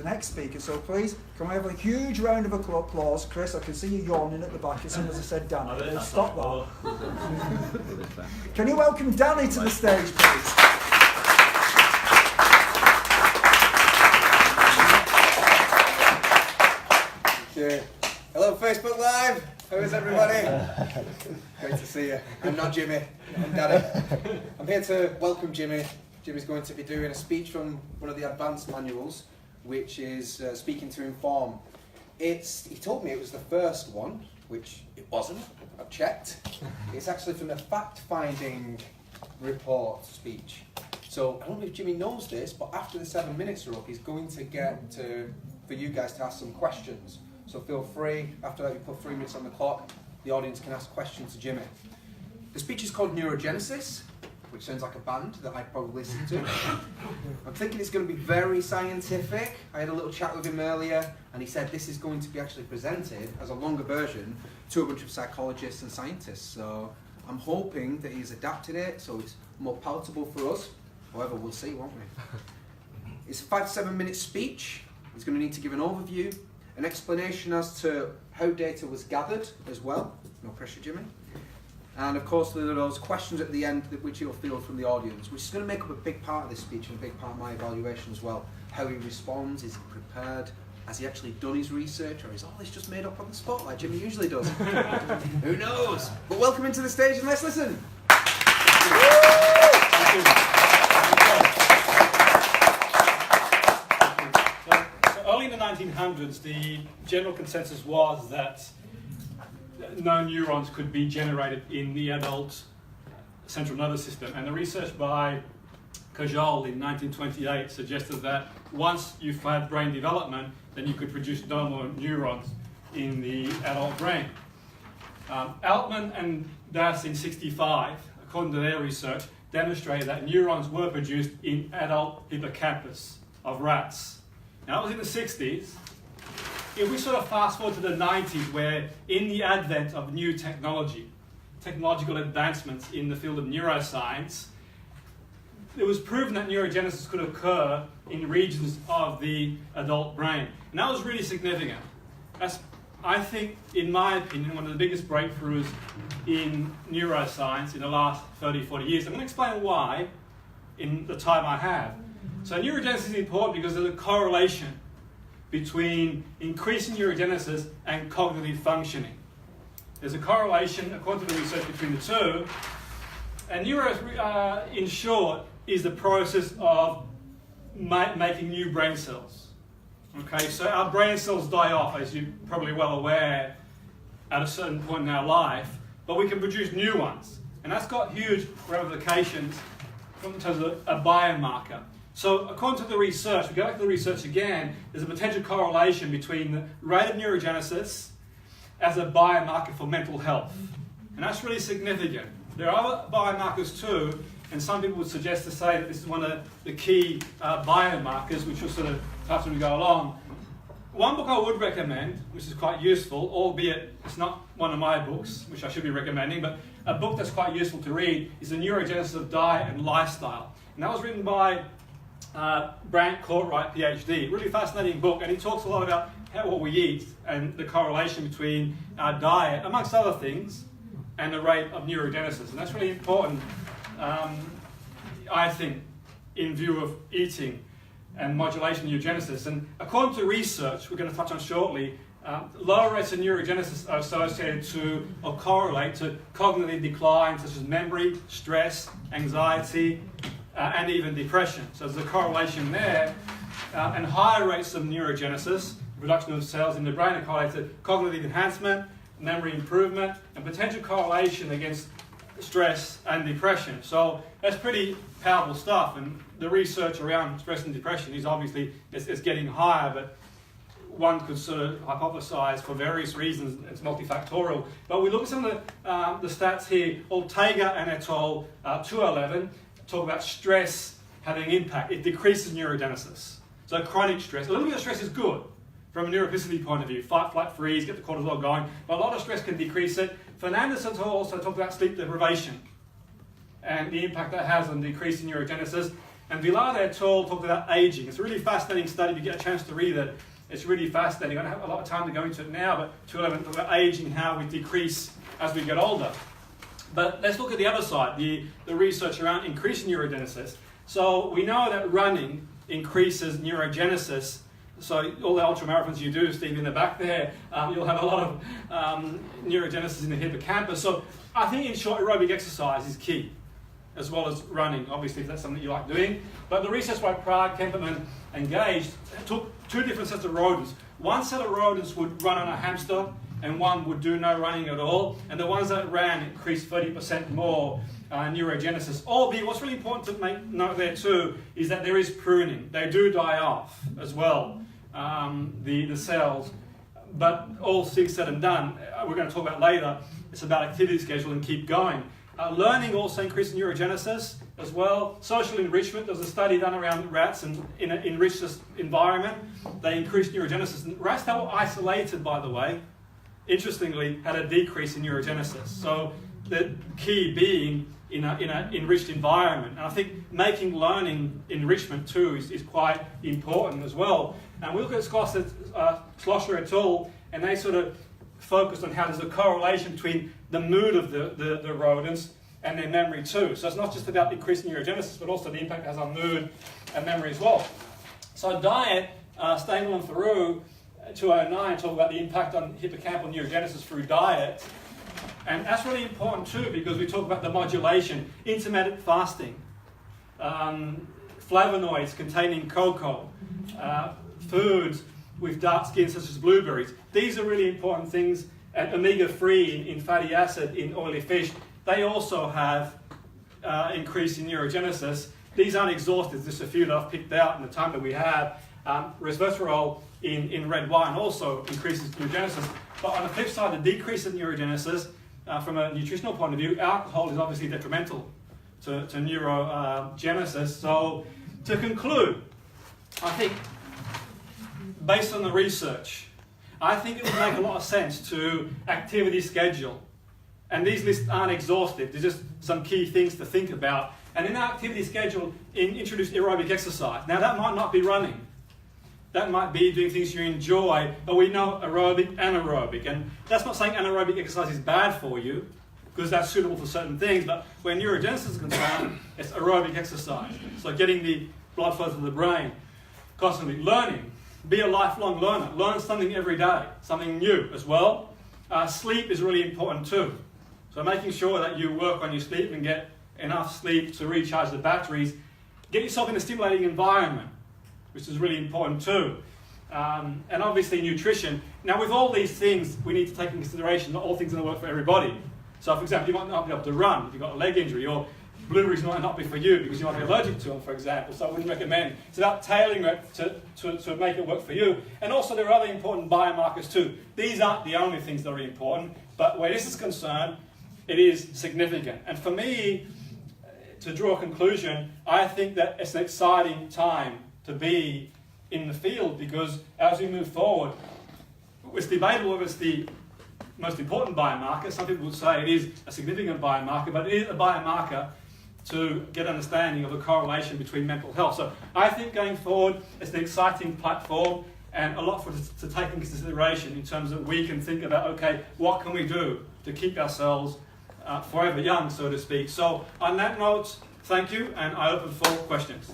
the next speaker. So please, can we have a huge round of applause? Chris, I can see you yawning at the back as soon as I said Danny. Stop that. Can you welcome Danny to the stage, please? Okay. Hello, Facebook Live. How is everybody? Great to see you. I'm not Jimmy. I'm Danny. I'm here to welcome Jimmy. Jimmy's going to be doing a speech from one of the advanced manuals, which is Speaking to Inform. He told me it was the first one, which it wasn't. I've checked. It's actually from the fact-finding report speech. So I don't know if Jimmy knows this, but after the 7 minutes are up, he's going to get for you guys to ask some questions. So feel free, after that we put 3 minutes on the clock, the audience can ask questions to Jimmy. The speech is called Neurogenesis, which sounds like a band that I'd probably listen to. I'm thinking it's going to be very scientific. I had a little chat with him earlier, and he said this is going to be actually presented as a longer version to a bunch of psychologists and scientists. So I'm hoping that he's adapted it so it's more palatable for us. However, we'll see, won't we? It's a 5 to 7 minute speech. He's going to need to give an overview, an explanation as to how data was gathered as well. No pressure, Jimmy. And of course there are those questions at the end which he'll field from the audience, which is going to make up a big part of this speech and a big part of my evaluation as well. How he responds, is he prepared, has he actually done his research, or is all this just made up on the spot like Jimmy usually does? Who knows? But welcome into the stage and let's listen. So early in the 1900s, the general consensus was that no neurons could be generated in the adult central nervous system. And the research by Kajal in 1928 suggested that once you've had brain development, then you could produce no more neurons in the adult brain. Altman and Das in 65, according to their research, demonstrated that neurons were produced in adult hippocampus of rats. Now, that was in the 60s. If we sort of fast forward to the 90s, where in the advent of new technological advancements in the field of neuroscience, it was proven that neurogenesis could occur in regions of the adult brain. And that was really significant. That's, I think, in my opinion, one of the biggest breakthroughs in neuroscience in the last 30, 40 years. I'm going to explain why in the time I have. So neurogenesis is important because there's a correlation between increasing neurogenesis and cognitive functioning. There's a correlation, according to the research, between the two. And in short, is the process of making new brain cells. Okay, so our brain cells die off, as you're probably well aware, at a certain point in our life, but we can produce new ones. And that's got huge ramifications in terms of a biomarker. So according to the research, we go back to the research again, there's a potential correlation between the rate of neurogenesis as a biomarker for mental health. And that's really significant. There are other biomarkers too, and some people would suggest to say that this is one of the key biomarkers, which will sort of touch as we go along. One book I would recommend, which is quite useful, albeit it's not one of my books, which I should be recommending, but a book that's quite useful to read is The Neurogenesis of Diet and Lifestyle. And that was written by Brant Courtwright, PhD. Really fascinating book, and he talks a lot about what we eat and the correlation between our diet, amongst other things, and the rate of neurogenesis. And that's really important, I think, in view of eating and modulation of neurogenesis. And according to research, we're going to touch on shortly, lower rates of neurogenesis are associated to or correlate to cognitive decline, such as memory, stress, anxiety, and even depression. So there's a correlation there. And higher rates of neurogenesis, reduction of cells in the brain, are correlated to cognitive enhancement, memory improvement, and potential correlation against stress and depression. So that's pretty powerful stuff. And the research around stress and depression is obviously it's getting higher, but one could sort of hypothesize for various reasons it's multifactorial. But we look at some of the stats here. Ortega and et al. 2011 talk about stress having impact. It decreases neurogenesis. So chronic stress, a little bit of stress is good from a neuroplasticity point of view. Fight, flight, freeze, get the cortisol going. But a lot of stress can decrease it. Fernandez et al. Also talked about sleep deprivation and the impact that has on decreasing neurogenesis. And Villard et al. Talked about aging. It's a really fascinating study. If you get a chance to read it, it's really fascinating. I don't have a lot of time to go into it now, but 211 talk about aging, how we decrease as we get older. But let's look at the other side, the research around increasing neurogenesis. So we know that running increases neurogenesis. So all the ultramarathons you do, Steve, in the back there, you'll have a lot of neurogenesis in the hippocampus. So I think, in short, aerobic exercise is key, as well as running, obviously, if that's something you like doing. But the research by Prague, Kemperman, and Gage took two different sets of rodents. One set of rodents would run on a hamster, and one would do no running at all. And the ones that ran increased 30% more neurogenesis. Albeit, what's really important to make note there too is that there is pruning. They do die off as well, the cells. But all things said and done, we're going to talk about later, it's about activity schedule and keep going. Learning also increases neurogenesis as well. Social enrichment, there was a study done around rats, and in an enriched environment, they increased neurogenesis. And rats that were isolated, by the way, interestingly, had a decrease in neurogenesis. So the key being in an enriched environment. And I think making learning enrichment too is quite important as well. And we look at Schlosser et al., and they sort of focused on how there's a correlation between the mood of the rodents and their memory too. So it's not just about increasing neurogenesis, but also the impact it has on mood and memory as well. So diet, Stengel and Theroux, 2009, talk about the impact on hippocampal neurogenesis through diet. And that's really important too, because we talk about the modulation, intermittent fasting, flavonoids containing cocoa, foods with dark skin such as blueberries. These are really important things. And omega-3 in fatty acid in oily fish, they also have increase in neurogenesis. These aren't exhaustive, just a few that I've picked out in the time that we have. Resveratrol in red wine also increases neurogenesis. But on the flip side, the decrease in neurogenesis, from a nutritional point of view, alcohol is obviously detrimental to neurogenesis. So to conclude, I think, based on the research, I think it would make a lot of sense to activity schedule. And these lists aren't exhaustive, they're just some key things to think about. And in our activity schedule, introduce aerobic exercise. Now that might not be running. That might be doing things you enjoy, but we know aerobic, anaerobic. And that's not saying anaerobic exercise is bad for you, because that's suitable for certain things, but where neurogenesis is concerned, it's aerobic exercise. So getting the blood flow to the brain, constantly learning. Be a lifelong learner. Learn something every day, something new as well. Sleep is really important too. So making sure that you work on your sleep and get enough sleep to recharge the batteries. Get yourself in a stimulating environment, which is really important too. And obviously nutrition. Now with all these things, we need to take into consideration not all things are going to work for everybody. So for example, you might not be able to run if you've got a leg injury, or blueberries might not be for you because you might be allergic to them, for example. So I wouldn't recommend. It's about tailoring it to make it work for you. And also there are other important biomarkers too. These aren't the only things that are important, but where this is concerned, it is significant. And for me, to draw a conclusion, I think that it's an exciting time to be in the field, because as we move forward, it's debatable whether it's the most important biomarker. Some people would say it is a significant biomarker, but it is a biomarker to get understanding of the correlation between mental health. So I think going forward, it's an exciting platform and a lot to take into consideration in terms of we can think about, okay, what can we do to keep ourselves forever young, so to speak. So on that note, thank you, and I open for questions.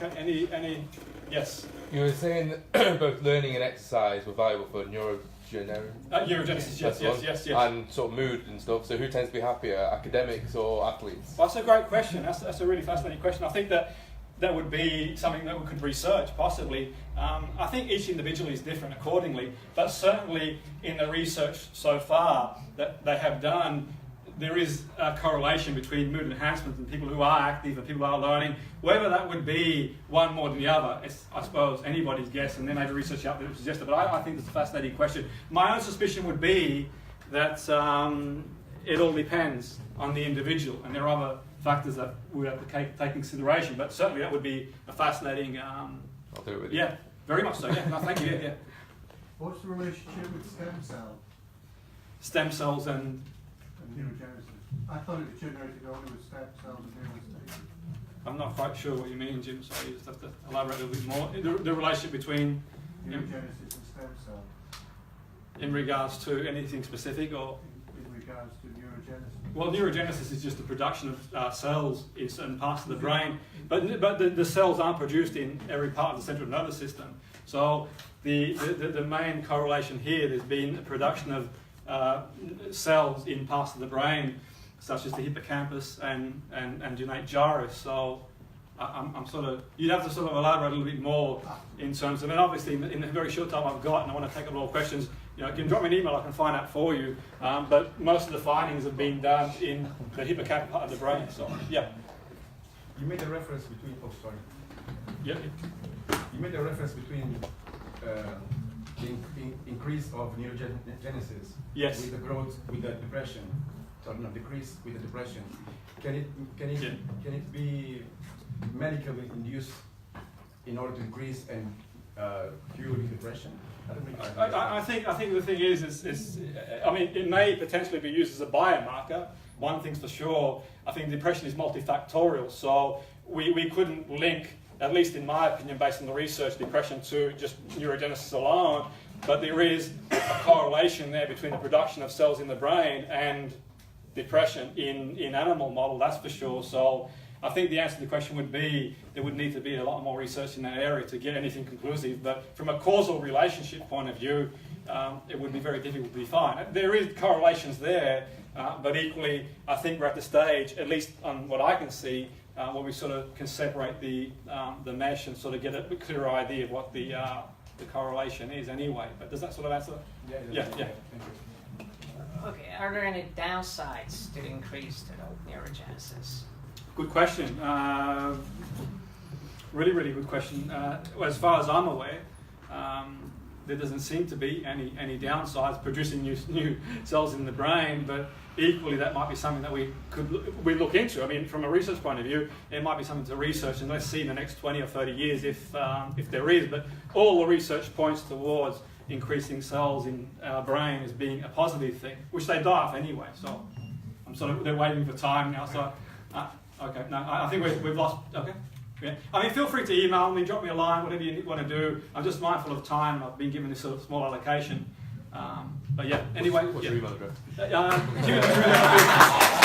Okay, any, yes? You were saying that both learning and exercise were viable for neurogenesis. Yes. And sort of mood and stuff. So who tends to be happier, academics or athletes? Well, that's a great question. That's a really fascinating question. I think that would be something that we could research, possibly. I think each individual is different accordingly, but certainly in the research so far that they have done, there is a correlation between mood enhancement and people who are active and people who are learning. Whether that would be one more than the other, it's, I suppose, anybody's guess, and there may be research out there that suggests it, but I think it's a fascinating question. My own suspicion would be that it all depends on the individual, and there are other factors that we have to take into consideration, but certainly that would be a fascinating... I'll do it with you. Yeah, very much so, yeah. No, thank you, yeah. What's the relationship with stem cell? stem cells and Neurogenesis. I thought it was generated only with stem cells and neurogenesis. I'm not quite sure what you mean, Jim, so you just have to elaborate a little bit more. The relationship between Neurogenesis and stem cells in regards to anything specific, or in regards to neurogenesis. well, neurogenesis is just the production of cells in certain parts of the brain, but the cells aren't produced in every part of the central nervous system. So the main correlation here, there's been a production of cells in parts of the brain, such as the hippocampus and innate gyrus. So I'm sort of, you'd have to sort of elaborate a little bit more in terms of, and obviously in the very short time I've got, and I want to take a lot of questions, you know, you can drop me an email, I can find out for you, but most of the findings have been done in the hippocampal part of the brain, so, yeah. You made a reference between, oh sorry, Yeah. you made a reference between the increase of neurogenesis Yes. with the growth, with the depression, sorry, no, decrease with the depression. Can it be medically induced in order to increase and cure depression? I think the thing is I mean, it may potentially be used as a biomarker. One thing's for sure, I think depression is multifactorial, so we couldn't link, at least in my opinion, based on the research, depression to just neurogenesis alone, but there is a correlation there between the production of cells in the brain and depression in animal model, that's for sure. So I think the answer to the question would be there would need to be a lot more research in that area to get anything conclusive. But from a causal relationship point of view, it would be very difficult to define. There is correlations there, but equally, I think we're at the stage, at least on what I can see, where we sort of can separate the mesh and sort of get a clearer idea of what the correlation is anyway. But does that sort of answer? Yeah. Thank you. Okay, are there any downsides to increased neurogenesis? Good question. Really good question. As far as I'm aware, there doesn't seem to be any downsides producing new cells in the brain, but equally that might be something that we look into. I mean, from a research point of view, it might be something to research, and let's see in the next 20 or 30 years if there is. But all the research points towards increasing cells in our brain as being a positive thing, which they die off anyway. So I'm sort of, they're waiting for time now. So okay, no, I think we've lost. Okay. Yeah. I mean, feel free to email me, drop me a line, whatever you want to do. I'm just mindful of time. I've been given this sort of small allocation. But yeah, anyway. What's your email address? Jimmy Petruzzi.